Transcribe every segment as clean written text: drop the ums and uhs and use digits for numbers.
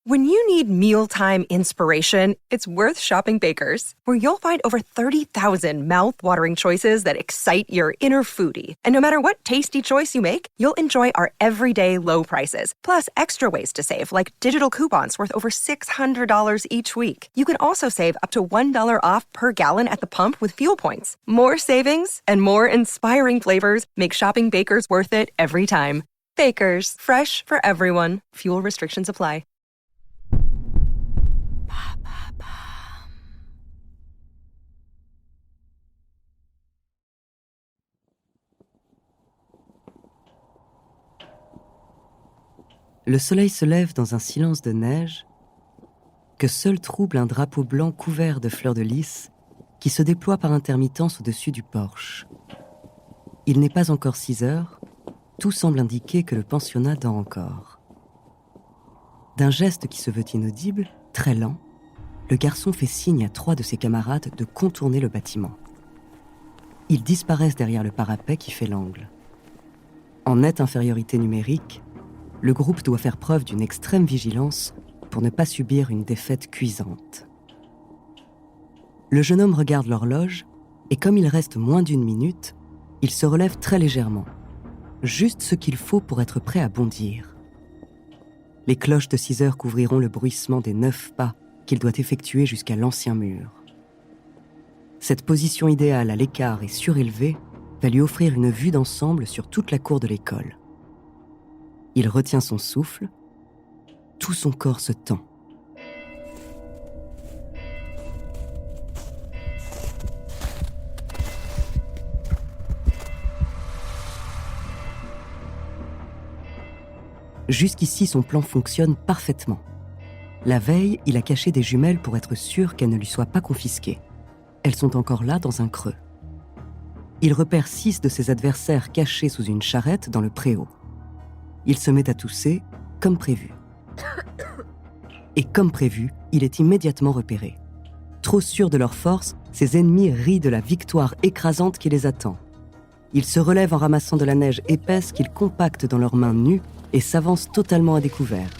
When you need mealtime inspiration, it's worth shopping Baker's, where you'll find over 30,000 mouth-watering choices that excite your inner foodie. And no matter what tasty choice you make, you'll enjoy our everyday low prices, plus extra ways to save, like digital coupons worth over $600 each week. You can also save up to $1 off per gallon at the pump with fuel points. More savings and more inspiring flavors make shopping Baker's worth it every time. Baker's, fresh for everyone. Fuel restrictions apply. Le soleil se lève dans un silence de neige que seul trouble un drapeau blanc couvert de fleurs de lys qui se déploie par intermittence au-dessus du porche. Il n'est pas encore 6 heures, tout semble indiquer que le pensionnat dort encore. D'un geste qui se veut inaudible, très lent, le garçon fait signe à 3 de ses camarades de contourner le bâtiment. Ils disparaissent derrière le parapet qui fait l'angle. En nette infériorité numérique, le groupe doit faire preuve d'une extrême vigilance pour ne pas subir une défaite cuisante. Le jeune homme regarde l'horloge et comme il reste moins d'1 minute, il se relève très légèrement, juste ce qu'il faut pour être prêt à bondir. Les cloches de 6 heures couvriront le bruissement des 9 pas qu'il doit effectuer jusqu'à l'ancien mur. Cette position idéale à l'écart et surélevée va lui offrir une vue d'ensemble sur toute la cour de l'école. Il retient son souffle, tout son corps se tend. Jusqu'ici, son plan fonctionne parfaitement. La veille, il a caché des jumelles pour être sûr qu'elles ne lui soient pas confisquées. Elles sont encore là dans un creux. Il repère 6 de ses adversaires cachés sous une charrette dans le préau. Il se met à tousser, comme prévu. Et comme prévu, il est immédiatement repéré. Trop sûrs de leur force, ses ennemis rient de la victoire écrasante qui les attend. Ils se relèvent en ramassant de la neige épaisse qu'ils compactent dans leurs mains nues et s'avancent totalement à découvert.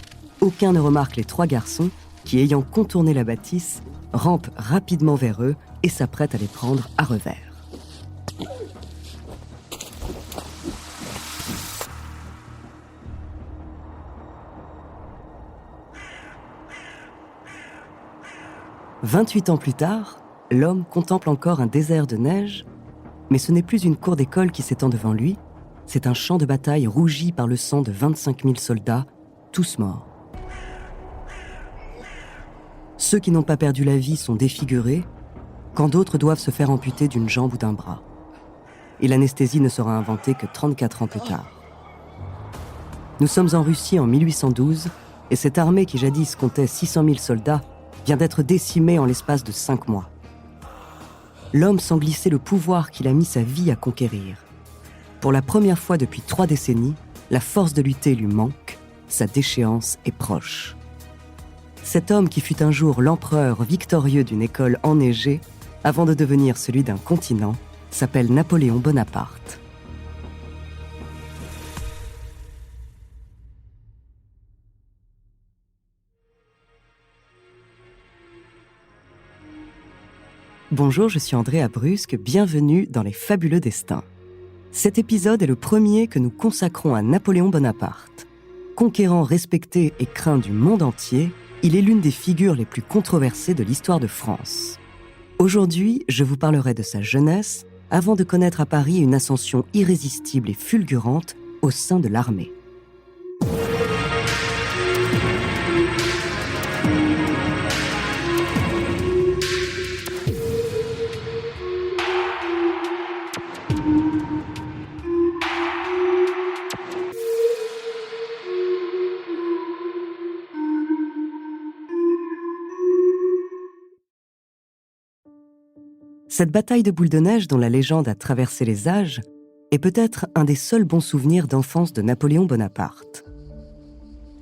Aucun ne remarque les 3 garçons qui, ayant contourné la bâtisse, rampent rapidement vers eux et s'apprêtent à les prendre à revers. « 28 ans plus tard, l'homme contemple encore un désert de neige, mais ce n'est plus une cour d'école qui s'étend devant lui, c'est un champ de bataille rougi par le sang de 25 000 soldats, tous morts. Ceux qui n'ont pas perdu la vie sont défigurés, quand d'autres doivent se faire amputer d'une jambe ou d'un bras. Et l'anesthésie ne sera inventée que 34 ans plus tard. Nous sommes en Russie en 1812, et cette armée qui jadis comptait 600 000 soldats vient d'être décimée en l'espace de 5 mois. L'homme sent glisser le pouvoir qu'il a mis sa vie à conquérir. Pour la première fois depuis 3 décennies, la force de lutter lui manque, sa déchéance est proche. Cet homme qui fut un jour l'empereur victorieux d'une école enneigée, avant de devenir celui d'un continent, s'appelle Napoléon Bonaparte. Bonjour, je suis Andrea Brusque, bienvenue dans Les Fabuleux Destins. Cet épisode est le premier que nous consacrons à Napoléon Bonaparte. Conquérant respecté et craint du monde entier, il est l'une des figures les plus controversées de l'histoire de France. Aujourd'hui, je vous parlerai de sa jeunesse, avant de connaître à Paris une ascension irrésistible et fulgurante au sein de l'armée. Cette bataille de boule de neige dont la légende a traversé les âges est peut-être un des seuls bons souvenirs d'enfance de Napoléon Bonaparte.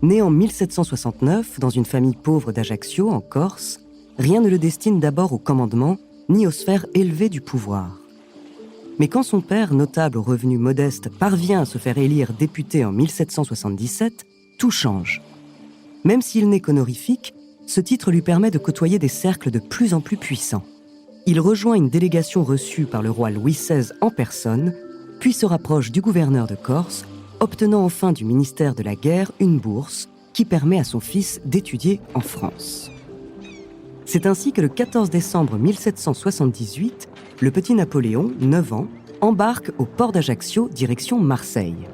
Né en 1769 dans une famille pauvre d'Ajaccio, en Corse, rien ne le destine d'abord au commandement ni aux sphères élevées du pouvoir. Mais quand son père, notable aux revenus modestes, parvient à se faire élire député en 1777, tout change. Même s'il n'est qu'honorifique, ce titre lui permet de côtoyer des cercles de plus en plus puissants. Il rejoint une délégation reçue par le roi Louis XVI en personne, puis se rapproche du gouverneur de Corse, obtenant enfin du ministère de la Guerre une bourse qui permet à son fils d'étudier en France. C'est ainsi que le 14 décembre 1778, le petit Napoléon, 9 ans, embarque au port d'Ajaccio, direction Marseille.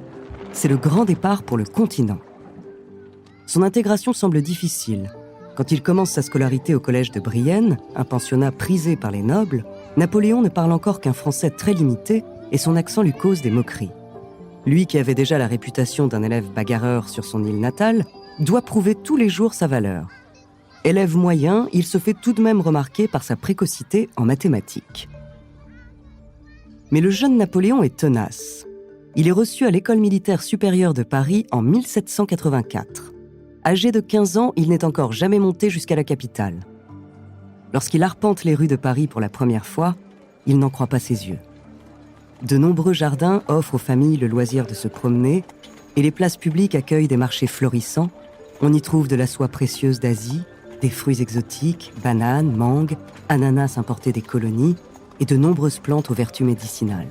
C'est le grand départ pour le continent. Son intégration semble difficile. Quand il commence sa scolarité au collège de Brienne, un pensionnat prisé par les nobles, Napoléon ne parle encore qu'un français très limité et son accent lui cause des moqueries. Lui qui avait déjà la réputation d'un élève bagarreur sur son île natale, doit prouver tous les jours sa valeur. Élève moyen, il se fait tout de même remarquer par sa précocité en mathématiques. Mais le jeune Napoléon est tenace. Il est reçu à l'École militaire supérieure de Paris en 1784. Âgé de 15 ans, il n'est encore jamais monté jusqu'à la capitale. Lorsqu'il arpente les rues de Paris pour la première fois, il n'en croit pas ses yeux. De nombreux jardins offrent aux familles le loisir de se promener et les places publiques accueillent des marchés florissants. On y trouve de la soie précieuse d'Asie, des fruits exotiques, bananes, mangues, ananas importés des colonies et de nombreuses plantes aux vertus médicinales.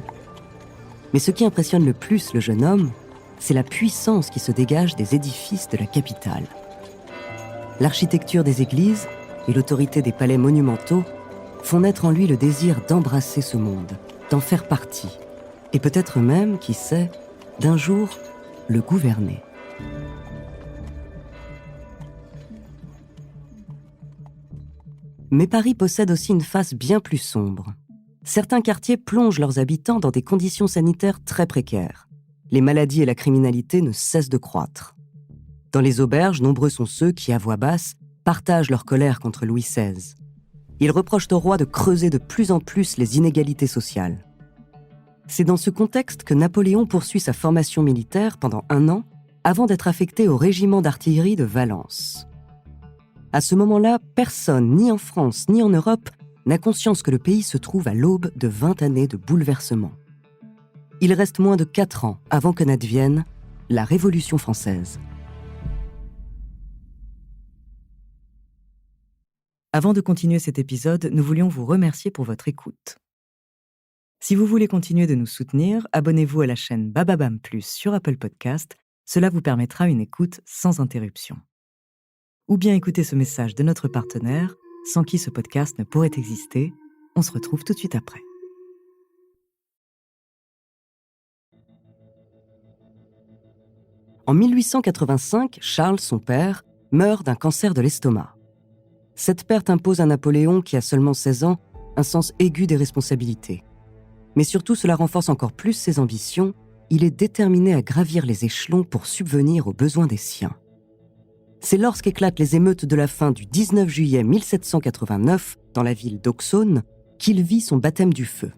Mais ce qui impressionne le plus le jeune homme, c'est la puissance qui se dégage des édifices de la capitale. L'architecture des églises et l'autorité des palais monumentaux font naître en lui le désir d'embrasser ce monde, d'en faire partie, et peut-être même, qui sait, d'un jour, le gouverner. Mais Paris possède aussi une face bien plus sombre. Certains quartiers plongent leurs habitants dans des conditions sanitaires très précaires. Les maladies et la criminalité ne cessent de croître. Dans les auberges, nombreux sont ceux qui, à voix basse, partagent leur colère contre Louis XVI. Ils reprochent au roi de creuser de plus en plus les inégalités sociales. C'est dans ce contexte que Napoléon poursuit sa formation militaire pendant 1 an avant d'être affecté au régiment d'artillerie de Valence. À ce moment-là, personne, ni en France ni en Europe, n'a conscience que le pays se trouve à l'aube de 20 années de bouleversements. Il reste moins de 4 ans avant que n'advienne la Révolution française. Avant de continuer cet épisode, nous voulions vous remercier pour votre écoute. Si vous voulez continuer de nous soutenir, abonnez-vous à la chaîne Bababam Plus sur Apple Podcast. Cela vous permettra une écoute sans interruption. Ou bien écoutez ce message de notre partenaire, sans qui ce podcast ne pourrait exister. On se retrouve tout de suite après. En 1885, Charles, son père, meurt d'un cancer de l'estomac. Cette perte impose à Napoléon, qui a seulement 16 ans, un sens aigu des responsabilités. Mais surtout, cela renforce encore plus ses ambitions. Il est déterminé à gravir les échelons pour subvenir aux besoins des siens. C'est lorsqu'éclatent les émeutes de la fin du 19 juillet 1789, dans la ville d'Auxonne, qu'il vit son baptême du feu.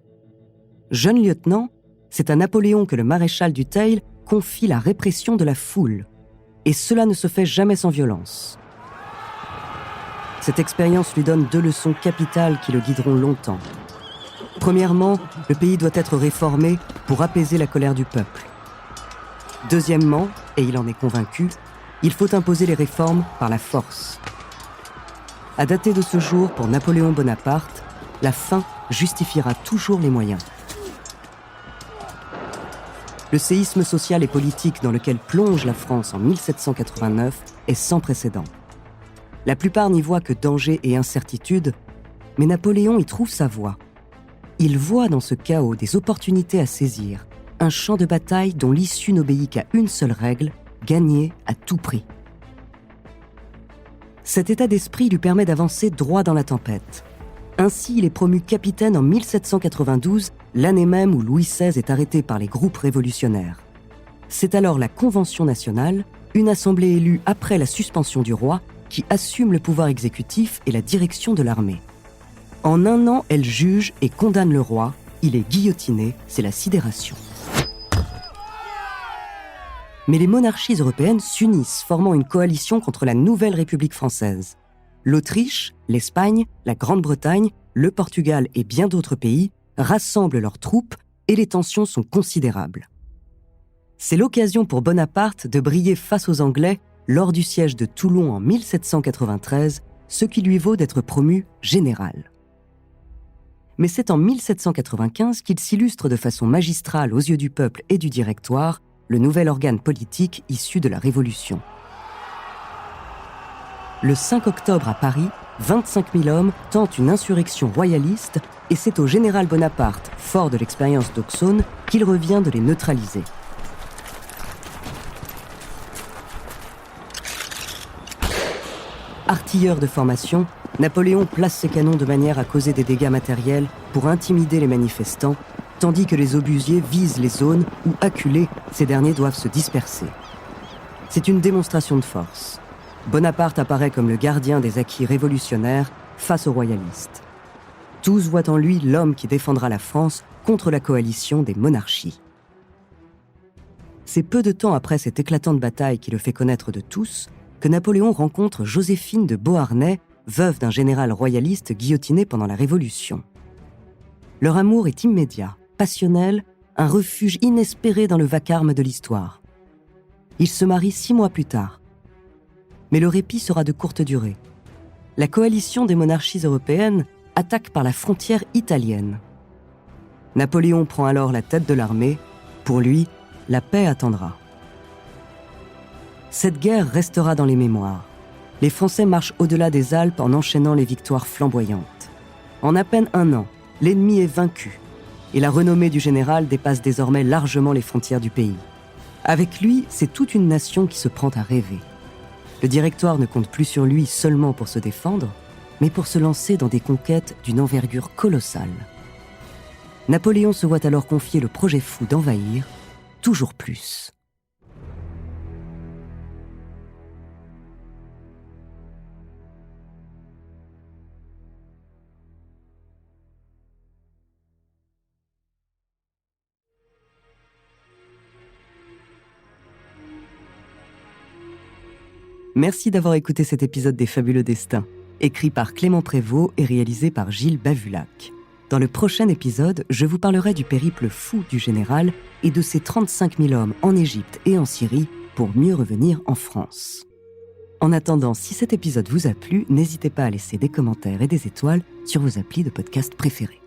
Jeune lieutenant, c'est à Napoléon que le maréchal du Teil confie la répression de la foule. Et cela ne se fait jamais sans violence. Cette expérience lui donne 2 leçons capitales qui le guideront longtemps. Premièrement, le pays doit être réformé pour apaiser la colère du peuple. Deuxièmement, et il en est convaincu, il faut imposer les réformes par la force. À dater de ce jour, pour Napoléon Bonaparte, la fin justifiera toujours les moyens. Le séisme social et politique dans lequel plonge la France en 1789 est sans précédent. La plupart n'y voient que danger et incertitude, mais Napoléon y trouve sa voie. Il voit dans ce chaos des opportunités à saisir, un champ de bataille dont l'issue n'obéit qu'à une seule règle, gagner à tout prix. Cet état d'esprit lui permet d'avancer droit dans la tempête. Ainsi, il est promu capitaine en 1792, l'année même où Louis XVI est arrêté par les groupes révolutionnaires. C'est alors la Convention nationale, une assemblée élue après la suspension du roi, qui assume le pouvoir exécutif et la direction de l'armée. En 1 an, elle juge et condamne le roi. Il est guillotiné, c'est la sidération. Mais les monarchies européennes s'unissent, formant une coalition contre la nouvelle République française. L'Autriche, l'Espagne, la Grande-Bretagne, le Portugal et bien d'autres pays rassemblent leurs troupes et les tensions sont considérables. C'est l'occasion pour Bonaparte de briller face aux Anglais lors du siège de Toulon en 1793, ce qui lui vaut d'être promu général. Mais c'est en 1795 qu'il s'illustre de façon magistrale aux yeux du peuple et du Directoire, le nouvel organe politique issu de la Révolution. Le 5 octobre à Paris, 25 000 hommes tentent une insurrection royaliste et c'est au général Bonaparte, fort de l'expérience d'Auxonne, qu'il revient de les neutraliser. Artilleur de formation, Napoléon place ses canons de manière à causer des dégâts matériels pour intimider les manifestants, tandis que les obusiers visent les zones où, acculés, ces derniers doivent se disperser. C'est une démonstration de force. Bonaparte apparaît comme le gardien des acquis révolutionnaires face aux royalistes. Tous voient en lui l'homme qui défendra la France contre la coalition des monarchies. C'est peu de temps après cette éclatante bataille qui le fait connaître de tous que Napoléon rencontre Joséphine de Beauharnais, veuve d'un général royaliste guillotiné pendant la Révolution. Leur amour est immédiat, passionnel, un refuge inespéré dans le vacarme de l'histoire. Ils se marient 6 mois plus tard. Mais le répit sera de courte durée. La coalition des monarchies européennes attaque par la frontière italienne. Napoléon prend alors la tête de l'armée. Pour lui, la paix attendra. Cette guerre restera dans les mémoires. Les Français marchent au-delà des Alpes en enchaînant les victoires flamboyantes. En à peine 1 an, l'ennemi est vaincu et la renommée du général dépasse désormais largement les frontières du pays. Avec lui, c'est toute une nation qui se prend à rêver. Le Directoire ne compte plus sur lui seulement pour se défendre, mais pour se lancer dans des conquêtes d'une envergure colossale. Napoléon se voit alors confier le projet fou d'envahir toujours plus. Merci d'avoir écouté cet épisode des Fabuleux Destins, écrit par Clément Prévost et réalisé par Gilles Bavulac. Dans le prochain épisode, je vous parlerai du périple fou du général et de ses 35 000 hommes en Égypte et en Syrie pour mieux revenir en France. En attendant, si cet épisode vous a plu, n'hésitez pas à laisser des commentaires et des étoiles sur vos applis de podcast préférés.